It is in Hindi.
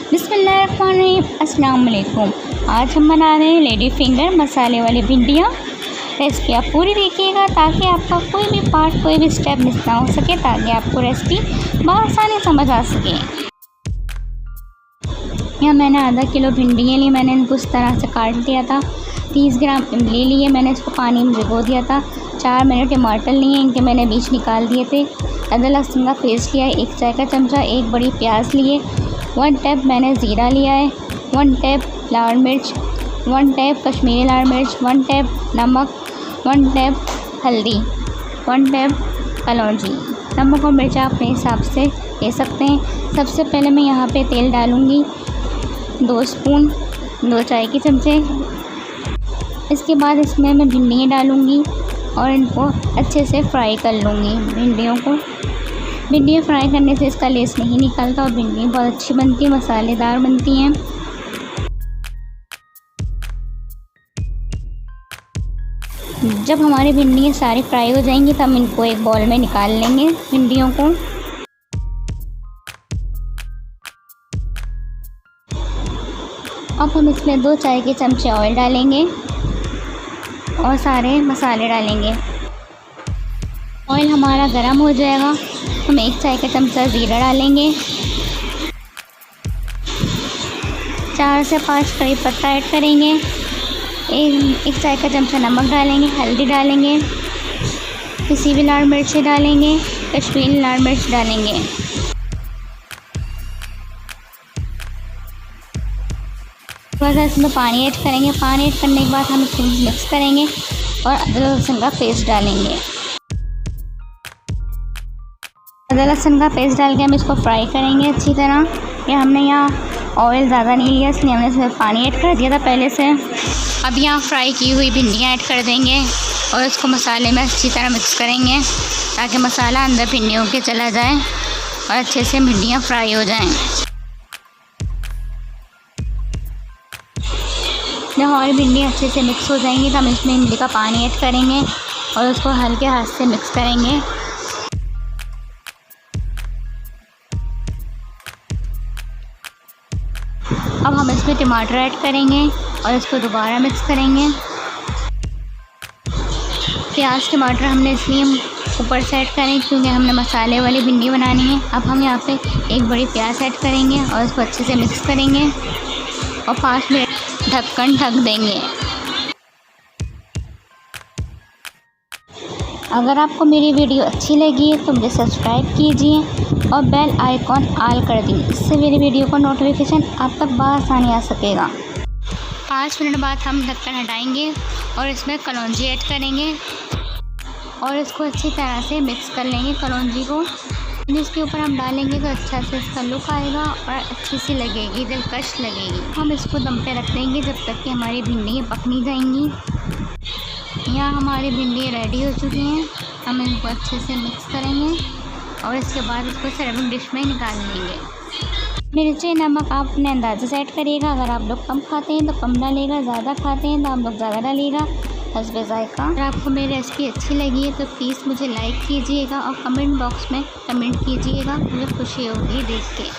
बिस्मिल्लाहिर्रहमानिर्रहीम। अस्सलाम वालेकुम। आज हम बना रहे हैं लेडी फिंगर मसाले वाली भिंडियाँ। रेसिपी आप पूरी देखिएगा ताकि आपका कोई भी पार्ट कोई भी स्टेप मिस ना हो सके, ताकि आपको रेसिपी बआसानी समझ आ सके। यहाँ मैंने आधा किलो भिंडियाँ ली, मैंने इनको इस तरह से काट दिया था। 30 ग्राम इमली लिए, मैंने इसको पानी में भिगो दिया था। 4 मैंने टमाटर लिए, इनके मैंने बीज निकाल दिए थे। अदरक लहसुन का पेस्ट लिया है 1 चाय का चमचा। 1 बड़ी प्याज लिए। 1 टैप मैंने ज़ीरा लिया है। 1 टैप लाल मिर्च, 1 टैप कश्मीरी लाल मिर्च, 1 टैप नमक, 1 टैप हल्दी, 1 टैप कलौंजी। नमक और मिर्च आप अपने हिसाब से ले सकते हैं। सबसे पहले मैं यहाँ पे तेल डालूँगी 2 स्पून, 2 चाय के चमचे। इसके बाद इसमें मैं भिंडियाँ डालूँगी और इनको अच्छे से फ्राई कर लूँगी। भिंडियाँ फ्राई करने से इसका लेस नहीं निकलता और भिंडियाँ बहुत अच्छी बनती हैं, मसालेदार बनती हैं। जब हमारी भिंडियाँ सारी फ्राई हो जाएंगी तब हम इनको एक बाउल में निकाल लेंगे भिंडियों को। अब हम इसमें 2 चाय के चमचे ऑयल डालेंगे और सारे मसाले डालेंगे। ऑयल हमारा गर्म हो जाएगा, हम 1 चाय का चमचा ज़ीरा डालेंगे। 4 से 5 कड़ी पत्ता ऐड करेंगे। 1 चाय का चमचा नमक डालेंगे। हल्दी डालेंगे। किसी भी लाल मिर्च डालेंगे। कश्मीरी लाल मिर्च डालेंगे। थोड़ा सा इसमें पानी ऐड करेंगे। पानी ऐड करने के बाद हम इसको मिक्स करेंगे और अदरक लहसुन का पेस्ट डालेंगे। अदरक लहसुन का पेस्ट डाल के हम इसको फ्राई करेंगे अच्छी तरह। ये हमने यहाँ ऑयल ज़्यादा नहीं लिया, इसलिए हमने इसमें पानी ऐड कर दिया था पहले से। अब यहाँ फ्राई की हुई भिंडियाँ ऐड कर देंगे और इसको मसाले में अच्छी तरह मिक्स करेंगे ताकि मसाला अंदर भिंडियों के चला जाए और अच्छे से भिंडियाँ फ्राई हो जाएं। जब हमारी भिंडियाँ अच्छे से मिक्स हो जाएंगी तो हम इसमें इमली का पानी ऐड करेंगे और उसको हल्के हाथ से मिक्स करेंगे। अब हम इसमें टमाटर ऐड करेंगे और इसको दोबारा मिक्स करेंगे। प्याज टमाटर हमने इसलिए ऊपर से ऐड करें क्योंकि हमने मसाले वाली भिंडी बनानी है। अब हम यहाँ पे 1 बड़ी प्याज ऐड करेंगे और इसको अच्छे से मिक्स करेंगे और 5 मिनट ढक देंगे। अगर आपको मेरी वीडियो अच्छी लगी है तो मुझे सब्सक्राइब कीजिए और बेल आइकॉन ऑल कर दीजिए, इससे मेरी वीडियो का नोटिफिकेशन आप तक बआसानी आ सकेगा। 5 मिनट बाद हम ढक्कन हटाएंगे और इसमें कलौंजी ऐड करेंगे और इसको अच्छी तरह से मिक्स कर लेंगे कलौंजी को। इसके ऊपर हम डालेंगे तो अच्छा से इसका लुक आएगा और अच्छी सी लगेगी, दिलकश लगेगी। हम इसको दम पे रख देंगे जब तक कि हमारी भिंडियाँ पक नहीं जाएंगी। यहाँ हमारी भिंडी रेडी हो चुकी हैं। हम इनको अच्छे से मिक्स करेंगे और इसके बाद इसको सर्विंग डिश में निकाल लेंगे। मिर्ची नमक आप अपने अंदाज़े से ऐड करिएगा। अगर आप लोग कम खाते हैं तो कम डालिएगा, ज़्यादा खाते हैं तो आप लोग ज़्यादा डालिएगा, हस्बे ज़ायक़ा। अगर आपको मेरी रेसिपी अच्छी लगी है तो प्लीज़ मुझे लाइक कीजिएगा और कमेंट बॉक्स में कमेंट कीजिएगा, मुझे खुशी होगी देख के।